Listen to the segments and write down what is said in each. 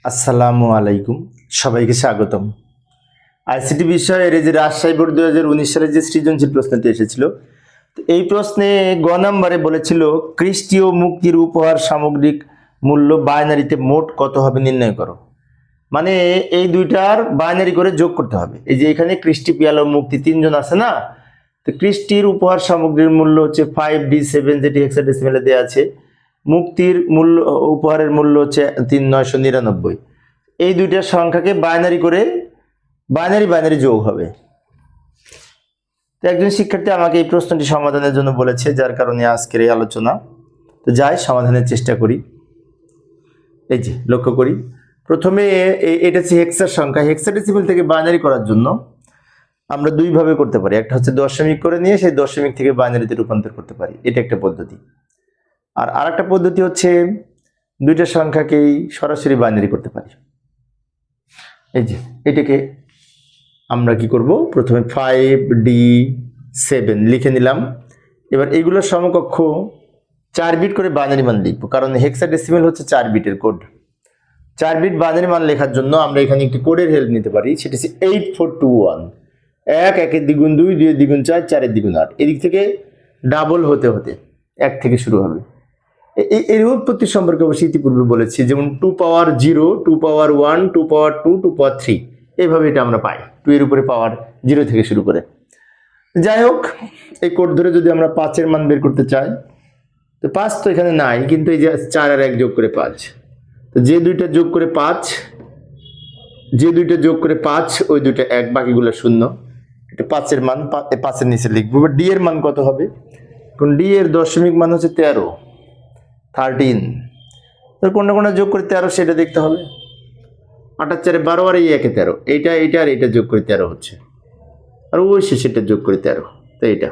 আসসালামু আলাইকুম, সবাইকে স্বাগতম। আইসিটি বিষয়ের এই যে রাজশাহী বোর্ড 2019 সালে যে সৃজনশীল প্রশ্নটি এসেছিল, তো এই প্রশ্নে গ নাম্বারে বলেছিল খ্রিস্টীয় মুক্তির উপহার সামগ্রিক মূল্য বাইনারিতে মোট কত হবে নির্ণয় করো। মানে এই দুইটার বাইনারি করে যোগ করতে হবে। এই যে এখানে কৃষ্টি পিয়াল ও মুক্তি তিনজন আছে না, তো কৃষ্টির উপহার সামগ্রীর মূল্য হচ্ছে 5D7, যেটি হেক্সাডেসিমেলে দেওয়া আছে। মুক্তির মূল্য উপহারের মূল্য হচ্ছে 3999। এই দুইটা সংখ্যাকে বাইনারি করে বাইনারি যোগ হবে। তো একজন শিক্ষার্থী আমাকে এই প্রশ্নটি সমাধানের জন্য বলেছে, যার কারণে আজকের এই আলোচনা। তো যাই সমাধানের চেষ্টা করি। এই যে লক্ষ্য করি, প্রথমে এটা হচ্ছে হেক্সার সংখ্যা। হেক্সাডেসিমেল থেকে বাইনারি করার জন্য আমরা দুইভাবে করতে পারি। একটা হচ্ছে দশমিক করে নিয়ে সেই দশমিক থেকে বাইনারিতে রূপান্তর করতে পারি, এটা একটা পদ্ধতি। আর আরেকটা পদ্ধতি হচ্ছে দুইটা সংখ্যাকেই সরাসরি বাইনারি করতে পারি। এই যে এটাকে আমরা কি করব, প্রথমে 5D7 লিখে নিলাম। এবার এইগুলোর সমকক্ষ 4 বিট করে বাইনারি মান লিখবো, কারণ হেক্সাডেসিমেল হচ্ছে 4 বিটের কোড। 4 বিট বাইনারি মান লেখার জন্য আমরা এখানে একটি কোডের হেল্প নিতে পারি, সেটা হচ্ছে 8421। 1 1 দ্বিগুণ 2, 2 দ্বিগুণ 4, 4 দ্বিগুণ 8। এদিক থেকে ডাবল হতে হতে 1 থেকে শুরু হবে। এর উৎপত্তি সম্পর্কে অবশ্যই ইতিপূর্বে বলেছি, যেমন 2 পাওয়ার 0, 2 পাওয়ার 1, 2 পাওয়ার 2, 2 পাওয়ার 3, এইভাবে এটা আমরা পাই। 2 এর উপরে পাওয়ার 0 থেকে শুরু করে। যাই হোক, এই কোড ধরে যদি আমরা 5 এর মান বের করতে চাই, তো 5 তো এখানে নাই, কিন্তু এই যে 4 আর 1 যোগ করে 5, তো যে দুইটা যোগ করে 5, ওই দুইটা 1, বাকিগুলো 0। এটা 5 এর মান, 5 এর নিচে লিখবো। এবার ডি এর মান কত হবে? কারণ ডি এর দশমিক মান হচ্ছে 13। তো কোনটা যোগ করে 13 সেটা দেখতে হবে। 8 আর 4 12, আর এই 1 13, এইটা আর এইটা যোগ করে 13 হচ্ছে, আর ওই শেষেরটা যোগ করে 13। তো এইটা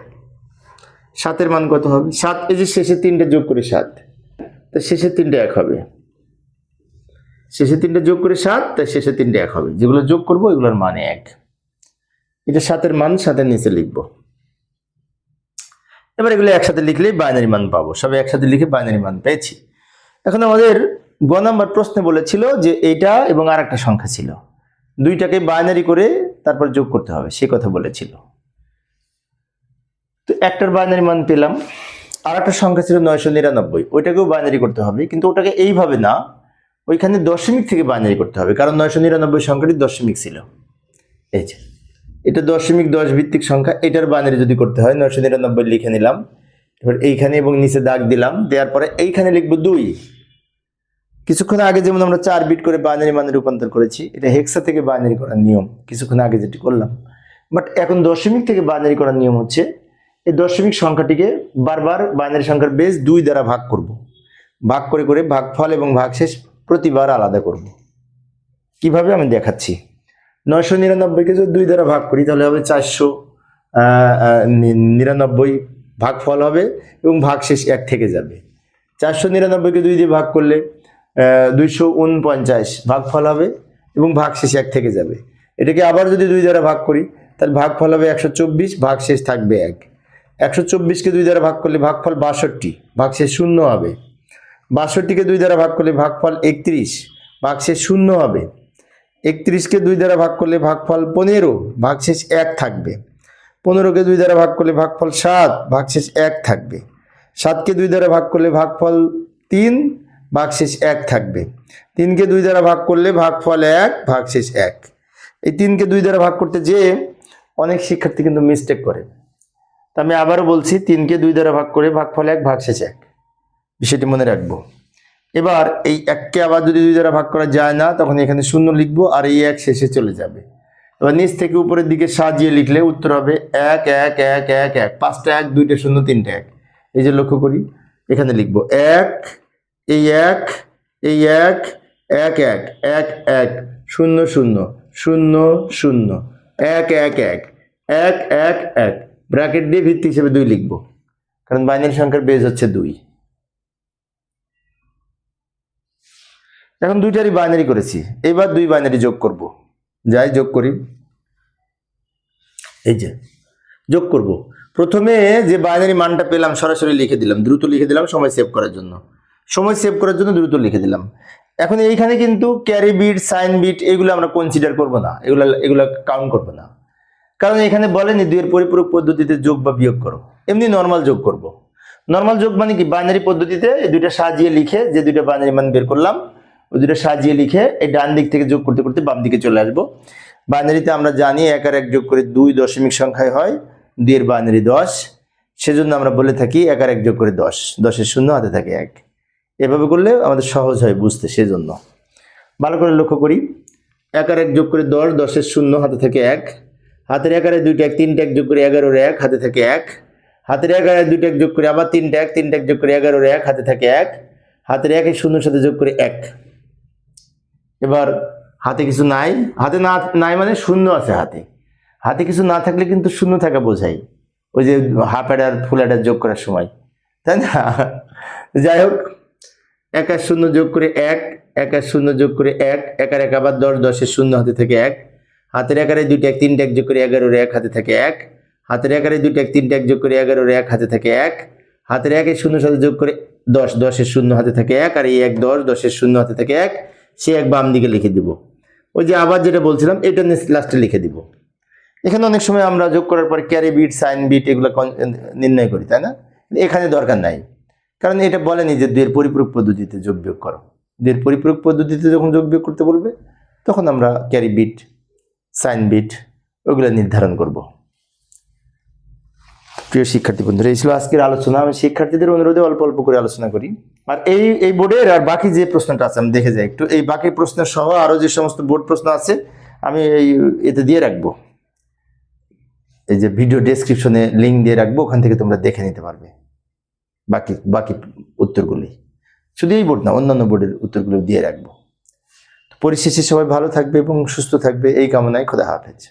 7 এর মান কত হবে? 7, এই যে শেষে 3টে যোগ করে 7, তো শেষে 3টে 1 হবে। শেষে 3টে যোগ করে 7, তাই শেষে 3টে 1 হবে। যেগুলো যোগ করবো এগুলোর মান 1। এটা 7 এর মান 7 এর নিচে লিখবো। এবার এগুলো একসাথে লিখলেই বাইনারি মান পাবো। সবাই একসাথে লিখে বাইনারি মান পেয়েছি। এখন আমাদের গ নাম্বার প্রশ্নে বলেছিল যে এইটা এবং আর একটা সংখ্যা ছিল, দুইটাকে বাইনারি করে তারপর যোগ করতে হবে, সে কথা বলেছিল। তো একটার বাইনারি মান পেলাম, আর একটা সংখ্যা ছিল 999, ওইটাকেও বাইনারি করতে হবে, কিন্তু ওটাকে এইভাবে না, ওইখানে দশমিক থেকে বাইনারি করতে হবে, কারণ 999 সংখ্যাটি দশমিক ছিল। এই যে এটা দশমিক 10 ভিত্তিক সংখ্যা, এটার বাইনারি যদি করতে হয় 999 লিখে নিলাম। এবার এইখানে এবং নিচে দাগ দিলাম, দেওয়ার পরে এইখানে লিখবো 2। কিছুক্ষণ আগে যেমন আমরা 4 বিট করে বাইনারি মানে রূপান্তর করেছি, এটা হেক্সা থেকে বাইনারি করার নিয়ম কিছুক্ষণ আগে যেটি করলাম। বাট এখন দশমিক থেকে বাইনারি করার নিয়ম হচ্ছে, এই দশমিক সংখ্যাটিকে বারবার বাইনারি সংখ্যার বেস 2 দ্বারা ভাগ করব। ভাগ করে করে ভাগফল এবং ভাগশেষ প্রতিবার আলাদা করব। কিভাবে আমি দেখাচ্ছি। 999কে যদি 2 দ্বারা ভাগ করি তাহলে হবে 499, ভাগফল হবে এবং ভাগশেষ 1 থেকে যাবে। 499কে 2 দিয়ে ভাগ করলে 249, ভাগফল হবে এবং ভাগশেষ 1 থেকে যাবে। এটাকে আবার যদি 2 দ্বারা ভাগ করি তাহলে ভাগফল হবে 124, ভাগশেষ থাকবে 1। 124কে 2 দ্বারা ভাগ করলে ভাগফল 62, ভাগশেষ 0 হবে। 62কে 2 দ্বারা ভাগ করলে ভাগফল 31, ভাগশেষ 0 হবে। 31কে 2 দ্বারা ভাগ করলে ভাগফল 15, ভাগশেষ 1 থাকবে। 15কে 2 দ্বারা ভাগ করলে ভাগফল 7, ভাগশেষ 1 থাকবে। 7কে 2 দ্বারা ভাগ করলে ভাগফল 3, ভাগশেষ 1 থাকবে। 3কে 2 দ্বারা ভাগ করলে ভাগফল 1, ভাগশেষ 1। এই 3কে 2 দ্বারা ভাগ করতে যেয়ে অনেক শিক্ষার্থী কিন্তু মিস্টেক করে। তা আমি আবারও বলছি, 3কে 2 দ্বারা ভাগ করে ভাগফল 1, ভাগশেষ 1, বিষয়টি মনে রাখবো। এবার এই 1কে আবার যদি 2 দ্বারা ভাগ করা যায় না, তখন এখানে 0 লিখবো, আর এই 1 শেষে চলে যাবে। এবার নিচ থেকে উপরের দিকে সাজিয়ে লিখলে উত্তর হবে 1 1 1 1 1, 5টা 1, 2টা 0, 3টা 1। এই যে লক্ষ্য করি, এখানে লিখবো 1, এই 1, এই 1, 1 1 1 1 0 0 0 0 1 1 1 1 1 1, ব্র্যাকেট দিয়ে ভিত্তি হিসেবে 2 লিখবো, কারণ বাইনারি সংখ্যার বেজ হচ্ছে 2। এখন দুইটারই বাইনারি করেছি, এবার 2 বাইনারি যোগ করব। যাই যোগ করি। এই যে যোগ করব, প্রথমে যে বাইনারি মানটা পেলাম সরাসরি লিখে দিলাম, দ্রুত লিখে দিলাম সময় সেভ করার জন্য। দ্রুত লিখে দিলাম। এখন এইখানে কিন্তু ক্যারি বিট, সাইন বিট এগুলো আমরা কনসিডার করব না, এগুলো কাউন্ট করব না, কারণ এখানে বলেনি দুইয়ের পরিপূরক পদ্ধতিতে যোগ বা বিয়োগ করো, এমনি নর্মাল যোগ করব। নর্মাল যোগ মানে কি, বাইনারি পদ্ধতিতে এই দুইটা সাজিয়ে লিখে, যে দুইটা বাইনারি মান বের করলাম ওই দুইটা সাজিয়ে লিখে এই ডান দিক থেকে যোগ করতে করতে বাম দিকে চলে আসবো। বাইনারিতে আমরা জানি 1 আর 1 যোগ করে 2 দশমিক সংখ্যায় হয়, 2 এর বাইনারি 10, সেজন্য আমরা বলে থাকি 1 আর 1 যোগ করে 10, 10 এর শূন্য হাতে থাকে 1। এভাবে করলে আমাদের সহজ হয় বুঝতে, সেজন্য ভালো করে লক্ষ্য করি। 1 আর 1 যোগ করে 10, 10 এর শূন্য হাতে থাকে 1, হাতের 1 আর 2টা 1, 3টা 1 যোগ করে 11 এর 1 হাতে থাকে 1, হাতের 1 আর 2টা 1 যোগ করে আবার 3টা 1, 3টা 1 যোগ করে 11 এর 1 হাতে থাকে 1, হাতের 1 এর শূন্যর সাথে যোগ করে 1। এবার হাতে কিছু নাই, হাতে না নাই মানে শূন্য আছে হাতে, হাতে কিছু না থাকলে কিন্তু শূন্য থাকা বোঝাই, ওই যে হাফ অ্যাডার ফুল অ্যাডার যোগ করার সময়, তাই না? যাই হোক, 1 আর 0 যোগ করে 1, 1 আর 0 যোগ করে 1, 1 আর 1 আবার 10, 10 এর শূন্য হাতে থাকে 1, হাতের 1 আর 2টা 1, 3টা 1 যোগ করে 11 এর 1 হাতে থাকে 1, হাতের 1 আর 2টা 1, 3টা 1 যোগ করে 11 এর 1 হাতে থাকে 1, হাতের 1 এর শূন্য সাথে যোগ করে 10, 10 এর শূন্য হাতে থাকে 1, আর এই 1 10, 10 এর শূন্য হাতে থাকে 1, সে 1 বাম দিকে লিখে দিব। ওই যে আবার যেটা বলছিলাম এটা লাস্টে লিখে দিব। এখানে অনেক সময় আমরা যোগ করার পরে ক্যারি বিট, সাইন বিট এগুলো নির্ণয় করি, তাই না? এখানে দরকার নাই, কারণ এটা বলেনি যে 2 এর পরিপূরক পদ্ধতিতে যোগ বিয়োগ করো। 2 এর পরিপূরক পদ্ধতিতে যখন যোগ বিয়োগ করতে বলবে তখন আমরা ক্যারি বিট, সাইন বিট ওগুলো নির্ধারণ করব। প্রিয় শিক্ষার্থী বন্ধুরা, এই ছিল আজকের আলোচনা। আমি শিক্ষার্থীদের অনুরোধে অল্প অল্প করে আলোচনা করি। আর এই বোর্ডের আর বাকি যে প্রশ্নটা আছে আমি দেখে যাই একটু, এই বাকি প্রশ্নের সহ আরো যে সমস্ত বোর্ড প্রশ্ন আছে আমি এতে দিয়ে রাখবো, এই যে ভিডিও ডেসক্রিপশনে লিঙ্ক দিয়ে রাখবো, ওখান থেকে তোমরা দেখে নিতে পারবে বাকি উত্তরগুলি। শুধু এই বোর্ড না, অন্যান্য বোর্ডের উত্তরগুলো দিয়ে রাখবো। পরিশেষে সবাই ভালো থাকবে এবং সুস্থ থাকবে এই কামনায়। খোদা হাফেজ।